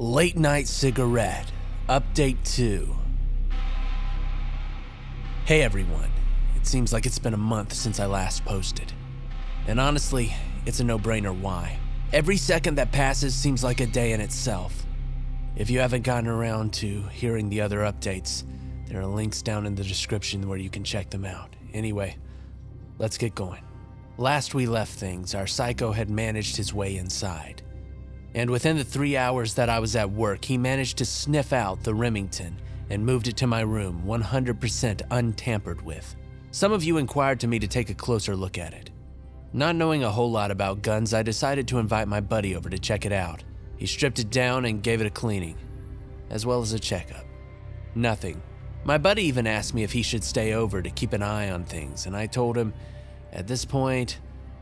Late Night Cigarette, Update 2. Hey everyone, it seems like it's been a month since I last posted. And honestly, it's a no-brainer why. Every second that passes seems like a day in itself. If you haven't gotten around to hearing the other updates, there are links down in the description where you can check them out. Anyway, let's get going. Last we left things, our psycho had managed his way inside. And within the 3 hours that I was at work, he managed to sniff out the Remington and moved it to my room 100% untampered with. Some of you inquired to me to take a closer look at it. Not knowing a whole lot about guns, I decided to invite my buddy over to check it out. He stripped it down and gave it a cleaning, as well as a checkup. Nothing. My buddy even asked me if he should stay over to keep an eye on things, and I told him, at this point,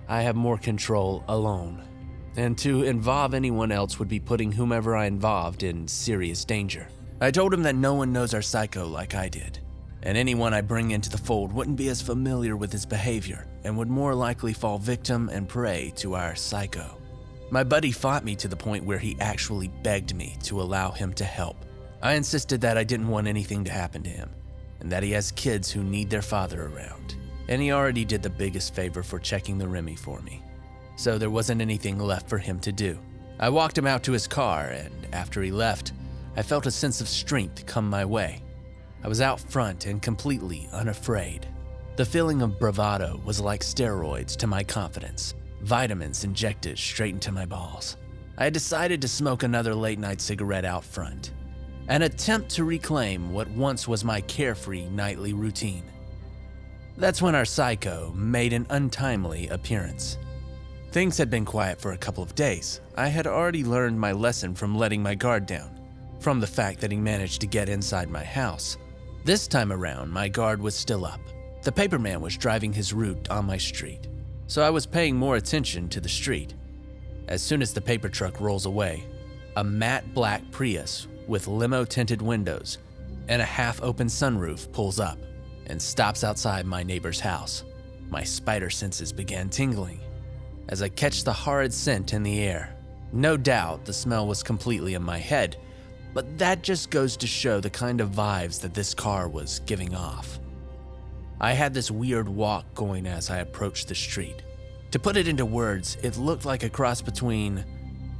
I have more control alone. And to involve anyone else would be putting whomever I involved in serious danger. I told him that no one knows our psycho like I did, and anyone I bring into the fold wouldn't be as familiar with his behavior and would more likely fall victim and prey to our psycho. My buddy fought me to the point where he actually begged me to allow him to help. I insisted that I didn't want anything to happen to him, and that he has kids who need their father around. And he already did the biggest favor for checking the Remy for me. So there wasn't anything left for him to do. I walked him out to his car, and after he left, I felt a sense of strength come my way. I was out front and completely unafraid. The feeling of bravado was like steroids to my confidence, vitamins injected straight into my balls. I had decided to smoke another late-night cigarette out front, an attempt to reclaim what once was my carefree nightly routine. That's when our psycho made an untimely appearance. Things had been quiet for a couple of days. I had already learned my lesson from letting my guard down, from the fact that he managed to get inside my house. This time around, my guard was still up. The paperman was driving his route on my street, so I was paying more attention to the street. As soon as the paper truck rolls away, a matte black Prius with limo-tinted windows and a half-open sunroof pulls up and stops outside my neighbor's house. My spider senses began tingling as I catch the horrid scent in the air. No doubt the smell was completely in my head, but that just goes to show the kind of vibes that this car was giving off. I had this weird walk going as I approached the street. To put it into words, it looked like a cross between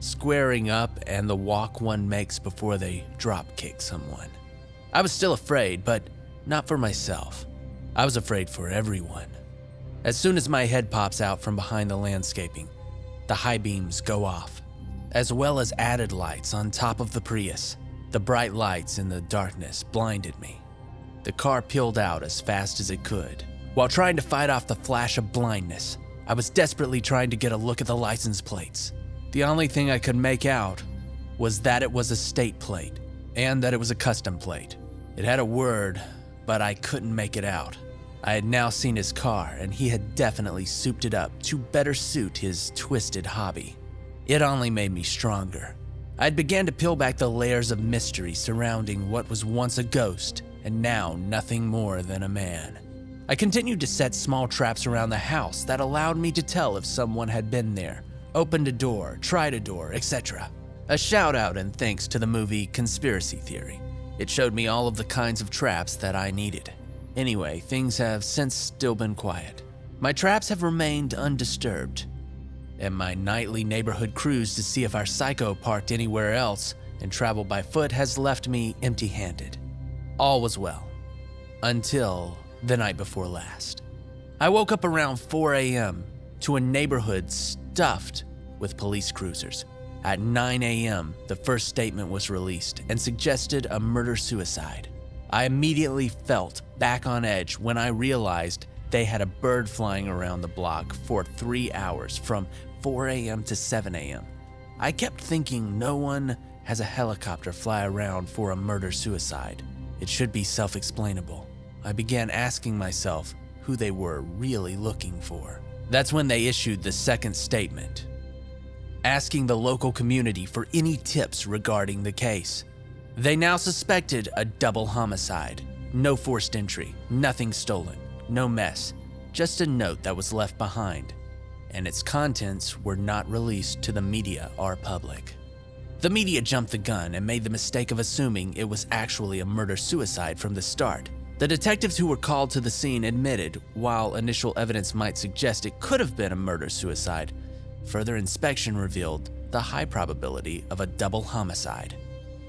squaring up and the walk one makes before they drop kick someone. I was still afraid, but not for myself. I was afraid for everyone. As soon as my head pops out from behind the landscaping, the high beams go off, as well as added lights on top of the Prius. The bright lights in the darkness blinded me. The car peeled out as fast as it could. While trying to fight off the flash of blindness, I was desperately trying to get a look at the license plates. The only thing I could make out was that it was a state plate and that it was a custom plate. It had a word, but I couldn't make it out. I had now seen his car, and he had definitely souped it up to better suit his twisted hobby. It only made me stronger. I'd began to peel back the layers of mystery surrounding what was once a ghost, and now nothing more than a man. I continued to set small traps around the house that allowed me to tell if someone had been there, opened a door, tried a door, etc. A shout out and thanks to the movie Conspiracy Theory. It showed me all of the kinds of traps that I needed. Anyway, things have since still been quiet. My traps have remained undisturbed, and my nightly neighborhood cruise to see if our psycho parked anywhere else and traveled by foot has left me empty-handed. All was well, until the night before last. I woke up around 4 a.m. to a neighborhood stuffed with police cruisers. At 9 a.m., the first statement was released and suggested a murder-suicide. I immediately felt back on edge when I realized they had a bird flying around the block for 3 hours from 4 a.m. to 7 a.m. I kept thinking no one has a helicopter fly around for a murder-suicide. It should be self-explainable. I began asking myself who they were really looking for. That's when they issued the second statement, asking the local community for any tips regarding the case. They now suspected a double homicide. No forced entry, nothing stolen, no mess, just a note that was left behind, and its contents were not released to the media or public. The media jumped the gun and made the mistake of assuming it was actually a murder-suicide from the start. The detectives who were called to the scene admitted, while initial evidence might suggest it could have been a murder-suicide, further inspection revealed the high probability of a double homicide.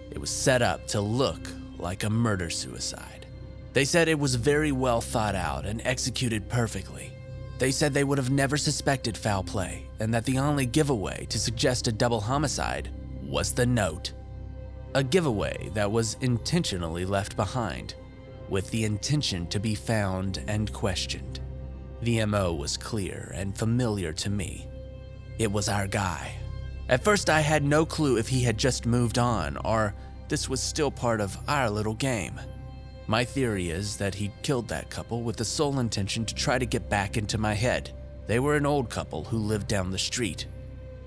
It was set up to look like a murder-suicide. They said it was very well thought out and executed perfectly. They said they would have never suspected foul play, and that the only giveaway to suggest a double homicide was the note. A giveaway that was intentionally left behind, with the intention to be found and questioned. The MO was clear and familiar to me. It was our guy. At first I had no clue if he had just moved on or this was still part of our little game. My theory is that he killed that couple with the sole intention to try to get back into my head. They were an old couple who lived down the street.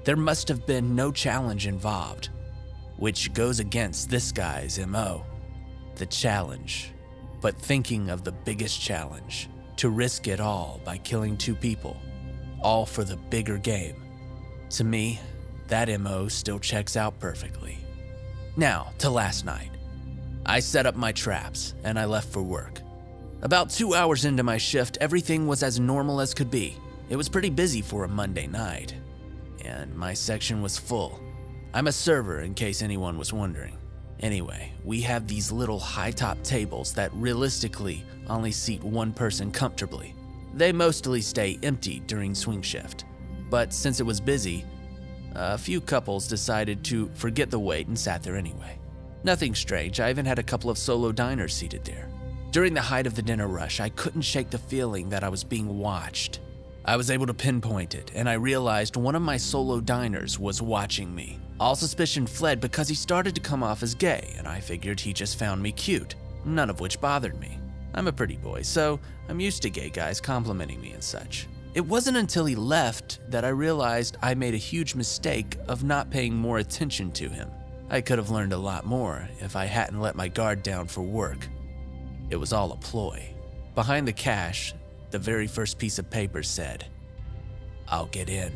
There must have been no challenge involved, which goes against this guy's MO. The challenge, but thinking of the biggest challenge, to risk it all by killing two people, all for the bigger game. To me, that MO still checks out perfectly. Now, to last night. I set up my traps and I left for work. About 2 hours into my shift, everything was as normal as could be. It was pretty busy for a Monday night, and my section was full. I'm a server in case anyone was wondering. Anyway, we have these little high-top tables that realistically only seat one person comfortably. They mostly stay empty during swing shift, but since it was busy, a few couples decided to forget the wait and sat there anyway. Nothing strange, I even had a couple of solo diners seated there. During the height of the dinner rush, I couldn't shake the feeling that I was being watched. I was able to pinpoint it, and I realized one of my solo diners was watching me. All suspicion fled because he started to come off as gay, and I figured he just found me cute, none of which bothered me. I'm a pretty boy, so I'm used to gay guys complimenting me and such. It wasn't until he left that I realized I made a huge mistake of not paying more attention to him. I could have learned a lot more if I hadn't let my guard down for work. It was all a ploy. Behind the cash, the very first piece of paper said, "I'll get in."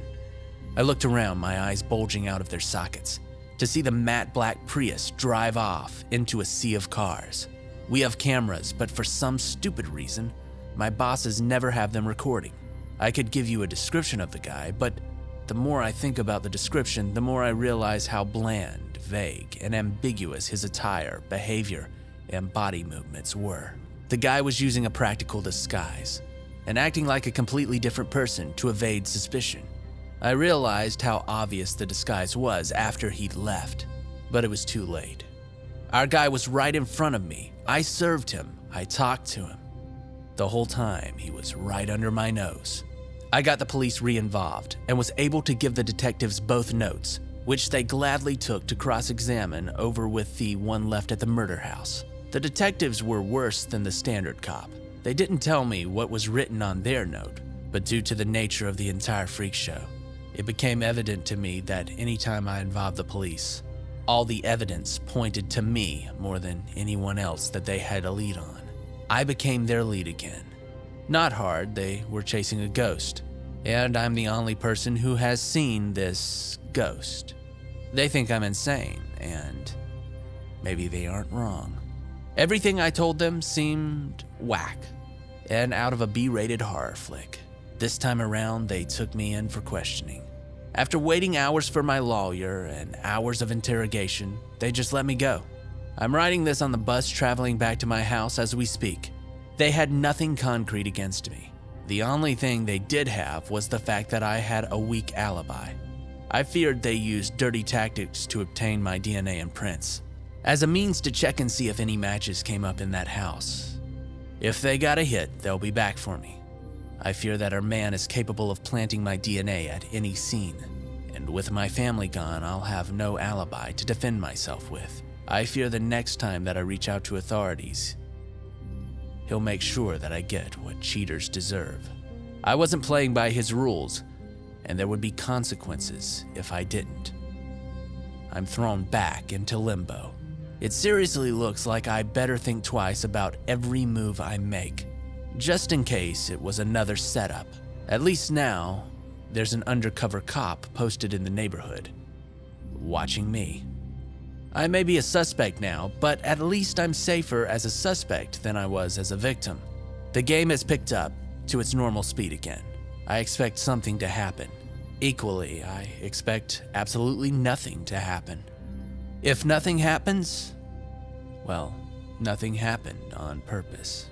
I looked around, my eyes bulging out of their sockets, to see the matte black Prius drive off into a sea of cars. We have cameras, but for some stupid reason, my bosses never have them recording. I could give you a description of the guy, but the more I think about the description, the more I realize how bland, vague, and ambiguous his attire, behavior, and body movements were. The guy was using a practical disguise and acting like a completely different person to evade suspicion. I realized how obvious the disguise was after he'd left, but it was too late. Our guy was right in front of me. I served him. I talked to him. The whole time, he was right under my nose. I got the police re-involved and was able to give the detectives both notes, which they gladly took to cross-examine over with the one left at the murder house. The detectives were worse than the standard cop. They didn't tell me what was written on their note, but due to the nature of the entire freak show, it became evident to me that anytime I involved the police, all the evidence pointed to me more than anyone else that they had a lead on. I became their lead again. Not hard, they were chasing a ghost, and I'm the only person who has seen this ghost. They think I'm insane, and maybe they aren't wrong. Everything I told them seemed whack and out of a B-rated horror flick. This time around, they took me in for questioning. After waiting hours for my lawyer and hours of interrogation, they just let me go. I'm writing this on the bus traveling back to my house as we speak. They had nothing concrete against me. The only thing they did have was the fact that I had a weak alibi. I feared they used dirty tactics to obtain my DNA and prints, as a means to check and see if any matches came up in that house. If they got a hit, they'll be back for me. I fear that our man is capable of planting my DNA at any scene, and with my family gone, I'll have no alibi to defend myself with. I fear the next time that I reach out to authorities, he'll make sure that I get what cheaters deserve. I wasn't playing by his rules, and there would be consequences if I didn't. I'm thrown back into limbo. It seriously looks like I better think twice about every move I make, just in case it was another setup. At least now, there's an undercover cop posted in the neighborhood, watching me. I may be a suspect now, but at least I'm safer as a suspect than I was as a victim. The game has picked up to its normal speed again. I expect something to happen. Equally, I expect absolutely nothing to happen. If nothing happens, well, nothing happened on purpose.